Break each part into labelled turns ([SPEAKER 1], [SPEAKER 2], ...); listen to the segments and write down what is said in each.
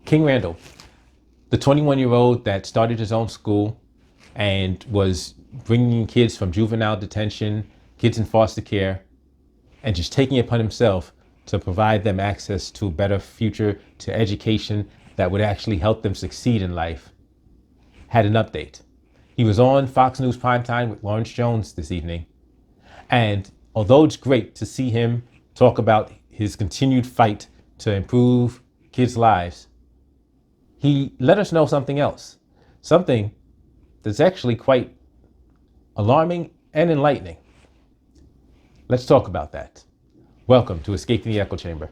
[SPEAKER 1] King Randall, the 21-year-old that started his own school and was bringing kids from juvenile detention, kids in foster care, and just taking it upon himself to provide them access to a better future, to education that would actually help them succeed in life, had an update. He was on Fox News Primetime with Lawrence Jones this evening. And although it's great to see him talk about his continued fight to improve kids' lives, he let us know something else, something that's actually quite alarming and enlightening. Let's talk about that. Welcome to Escaping the Echo Chamber.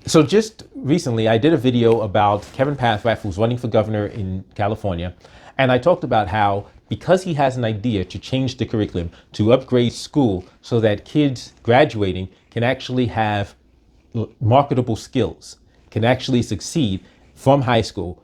[SPEAKER 1] So just recently, I did a video about Kevin Pathrath, who's running for governor in California. And I talked about how, because he has an idea to change the curriculum, to upgrade school so that kids graduating can actually have marketable skills, can actually succeed from high school.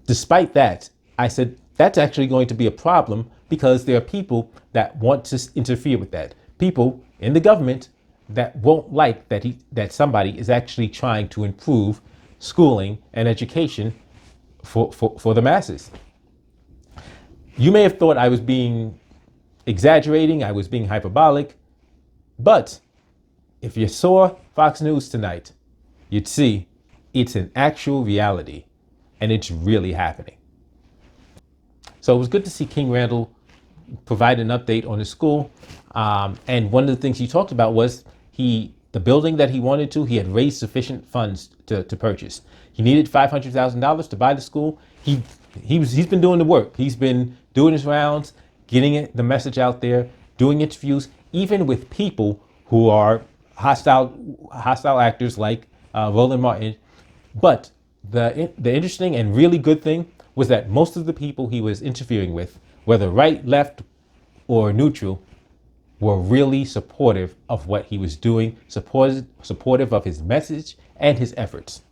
[SPEAKER 1] Despite that, I said, that's actually going to be a problem because there are people that want to interfere with that. People in the government that won't like that somebody is actually trying to improve schooling and education for the masses. You may have thought I was being exaggerating, I was being hyperbolic, but if you saw Fox News tonight, you'd see it's an actual reality and it's really happening. So it was good to see King Randall provide an update on his school. And one of the things he talked about was the building that he wanted to, he had raised sufficient funds to purchase. He needed $500,000 to buy the school. He's been doing the work. He's been doing his rounds, getting the message out there, doing interviews, even with people who are hostile actors like Roland Martin. But the interesting and really good thing was that most of the people he was interviewing with, whether right, left, or neutral, were really supportive of what he was doing, supportive of his message and his efforts.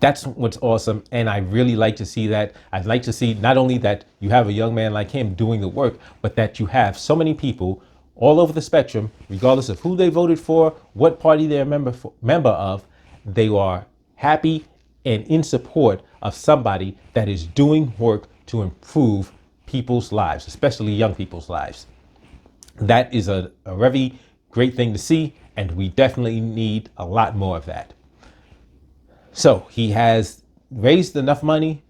[SPEAKER 1] That's what's awesome, and I really like to see that. I'd like to see not only that you have a young man like him doing the work, but that you have so many people all over the spectrum, regardless of who they voted for, what party they're a member of, they are happy and in support of somebody that is doing work to improve people's lives, especially young people's lives. That is a very great thing to see, and we definitely need a lot more of that. So he has raised enough money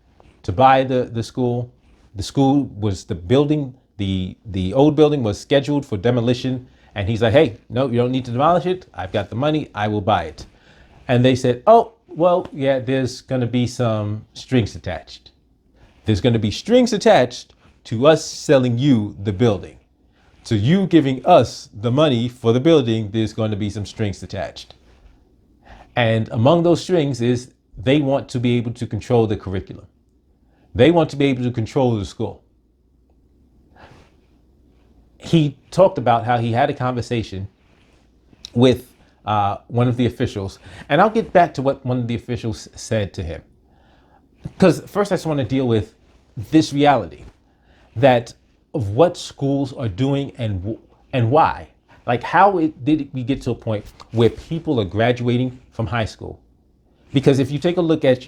[SPEAKER 1] to buy the school. The school was the building, the old building was scheduled for demolition. And he's like, hey, no, you don't need to demolish it. I've got the money. I will buy it. And they said, oh, well, yeah, there's going to be some strings attached. There's going to be strings attached to us selling you the building. To you giving us the money for the building, there's going to be some strings attached. And among those strings is they want to be able to control the curriculum. They want to be able to control the school. He talked about how he had a conversation with one of the officials. And I'll get back to what one of the officials said to him. Because first I just want to deal with this reality that of what schools are doing and why. Like did we get to a point where people are graduating from high school? Because if you take a look at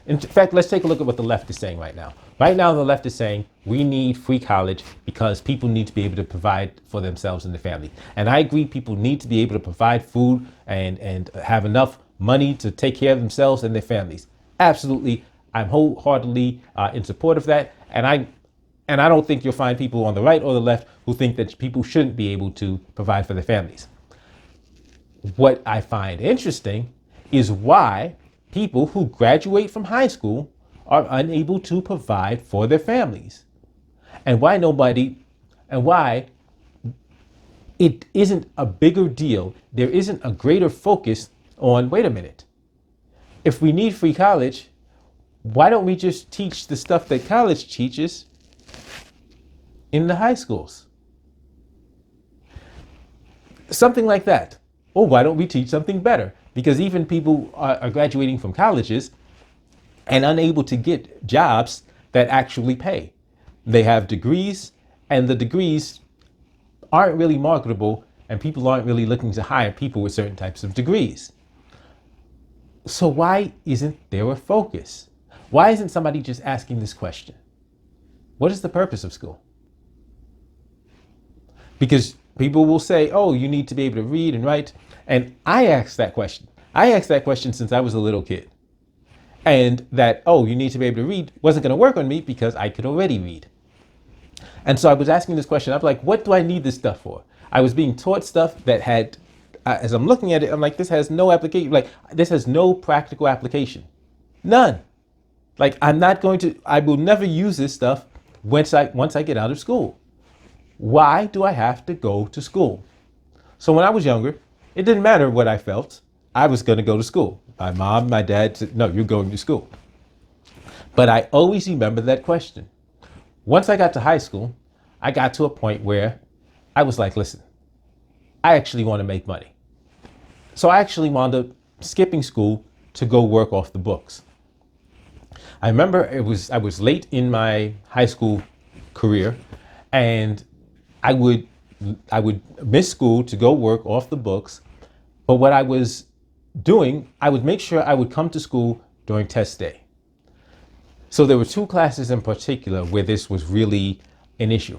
[SPEAKER 1] in fact, let's take a look at what the left is saying right now. Right now, the left is saying we need free college because people need to be able to provide for themselves and their family. And I agree, people need to be able to provide food and have enough money to take care of themselves and their families. Absolutely. I'm wholeheartedly in support of that. And I don't think you'll find people on the right or the left who think that people shouldn't be able to provide for their families. What I find interesting is why people who graduate from high school are unable to provide for their families. And why it isn't a bigger deal. There isn't a greater focus on, wait a minute, if we need free college, why don't we just teach the stuff that college teaches in the high schools? Something like that. Or why don't we teach something better? Because even people are graduating from colleges and unable to get jobs that actually pay. They have degrees, and the degrees aren't really marketable, and people aren't really looking to hire people with certain types of degrees. So why isn't there a focus? Why isn't somebody just asking this question? What is the purpose of school? Because people will say, oh, you need to be able to read and write. And I asked that question. I asked that question since I was a little kid. And that, oh, you need to be able to read wasn't going to work on me because I could already read. And so I was asking this question. I'm like, what do I need this stuff for? I was being taught stuff that had, as I'm looking at it, I'm like, this has no application. Like, this has no practical application. None. Like, I will never use this stuff once I get out of school. Why do I have to go to school? So when I was younger, it didn't matter what I felt. I was going to go to school. My mom, my dad said, no, you're going to school. But I always remember that question. Once I got to high school, I got to a point where I was like, listen, I actually want to make money. So I actually wound up skipping school to go work off the books. I remember I was late in my high school career, and I would miss school to go work off the books. But what I was doing, I would make sure I would come to school during test day. So there were two classes in particular where this was really an issue.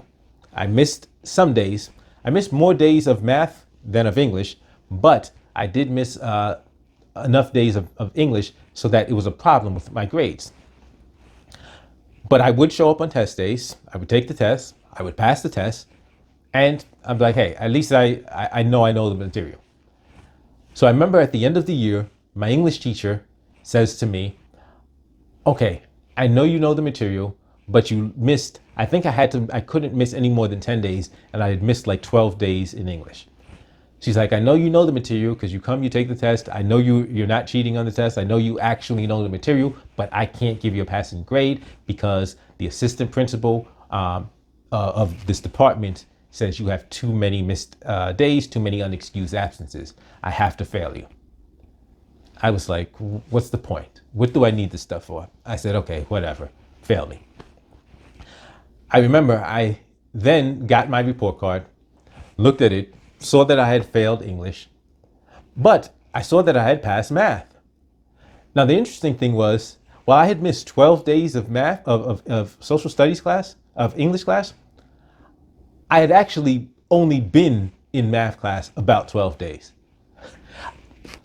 [SPEAKER 1] I missed some days. I missed more days of math than of English, but I did miss enough days of English so that it was a problem with my grades. But I would show up on test days. I would take the test. I would pass the test. And I'm like, hey, at least I know the material. So I remember at the end of the year, my English teacher says to me, okay, I know you know the material, but you missed, I think I couldn't miss any more than 10 days, and I had missed like 12 days in English. She's like, I know you know the material because you come, you take the test. I know you're not cheating on the test. I know you actually know the material, but I can't give you a passing grade because the assistant principal of this department says you have too many missed days, too many unexcused absences. I have to fail you. I was like, what's the point? What do I need this stuff for? I said, okay, whatever, fail me. I remember I then got my report card, looked at it, saw that I had failed English, but I saw that I had passed math. Now, the interesting thing was, while I had missed 12 days of math, of social studies class, of English class, I had actually only been in math class about 12 days.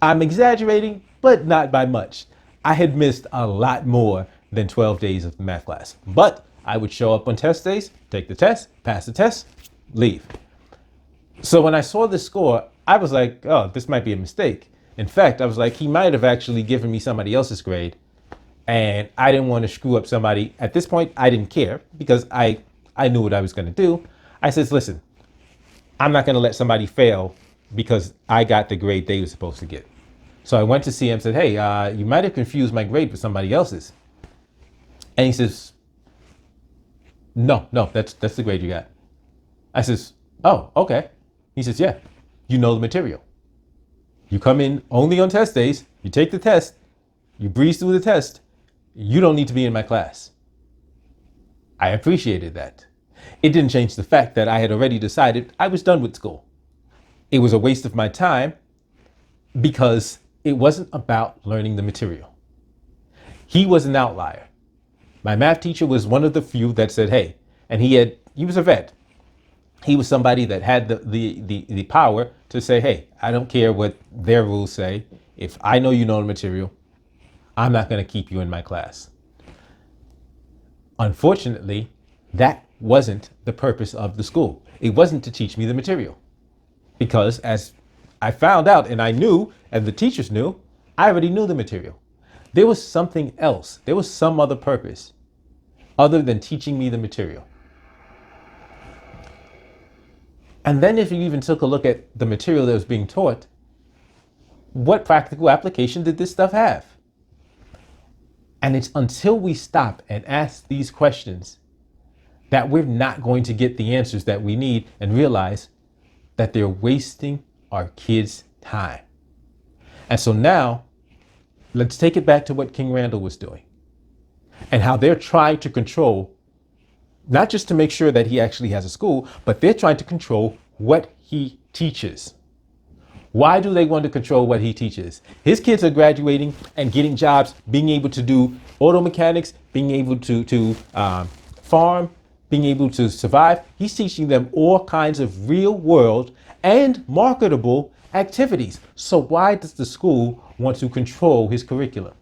[SPEAKER 1] I'm exaggerating, but not by much. I had missed a lot more than 12 days of math class. But I would show up on test days, take the test, pass the test, leave. So when I saw the score, I was like, oh, this might be a mistake. In fact, I was like, he might have actually given me somebody else's grade. And I didn't want to screw up somebody. At this point, I didn't care because I knew what I was going to do. I said, listen, I'm not going to let somebody fail because I got the grade they were supposed to get. So I went to see him and said, hey, you might have confused my grade with somebody else's. And he says, no, that's the grade you got. I says, oh, okay. He says, yeah, you know the material. You come in only on test days, you take the test, you breeze through the test, you don't need to be in my class. I appreciated that. It didn't change the fact that I had already decided I was done with school. It was a waste of my time because it wasn't about learning the material. He was an outlier. My math teacher was one of the few that said, hey, and he was a vet. He was somebody that had the power to say, hey, I don't care what their rules say. If I know you know the material, I'm not going to keep you in my class. Unfortunately, that wasn't the purpose of the school. It wasn't to teach me the material. Because as I found out and I knew, and the teachers knew, I already knew the material. There was something else. There was some other purpose other than teaching me the material. And then if you even took a look at the material that was being taught, what practical application did this stuff have? And it's until we stop and ask these questions that we're not going to get the answers that we need and realize that they're wasting our kids' time. And so now, let's take it back to what King Randall was doing and how they're trying to control, not just to make sure that he actually has a school, but they're trying to control what he teaches. Why do they want to control what he teaches? His kids are graduating and getting jobs, being able to do auto mechanics, being able to farm, being able to survive. He's teaching them all kinds of real world and marketable activities. So why does the school want to control his curriculum?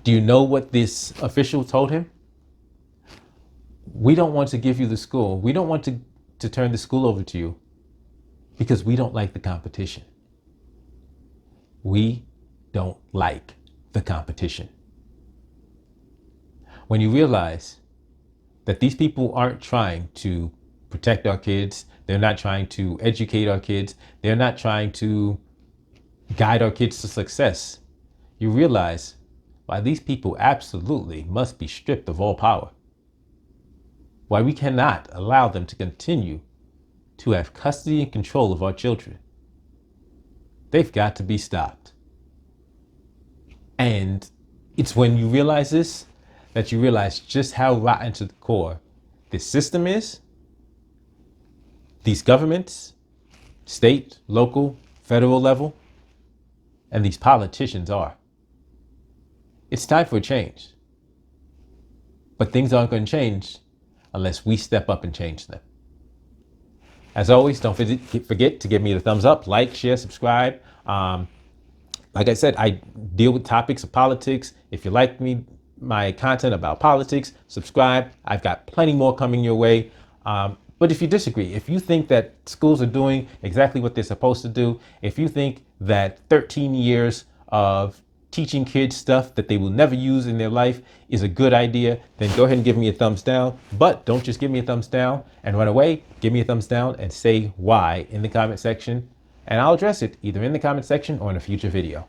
[SPEAKER 1] Do you know what this official told him? We don't want to give you the school. We don't want to turn the school over to you because we don't like the competition. We don't like the competition. When you realize that these people aren't trying to protect our kids, they're not trying to educate our kids, they're not trying to guide our kids to success, you realize why these people absolutely must be stripped of all power. Why we cannot allow them to continue to have custody and control of our children. They've got to be stopped. And it's when you realize this that you realize just how rotten to the core this system is, these governments, state, local, federal level, and these politicians are. It's time for a change. But things aren't going to change unless we step up and change them. As always, don't forget to give me the thumbs up, like, share, subscribe. Like I said, I deal with topics of politics. If you like my content about politics, subscribe. I've got plenty more coming your way. But if you disagree, if you think that schools are doing exactly what they're supposed to do, if you think that 13 years of teaching kids stuff that they will never use in their life is a good idea, then go ahead and give me a thumbs down. But don't just give me a thumbs down and run away. Give me a thumbs down and say why in the comment section, and I'll address it either in the comment section or in a future video.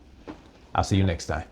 [SPEAKER 1] I'll see you next time.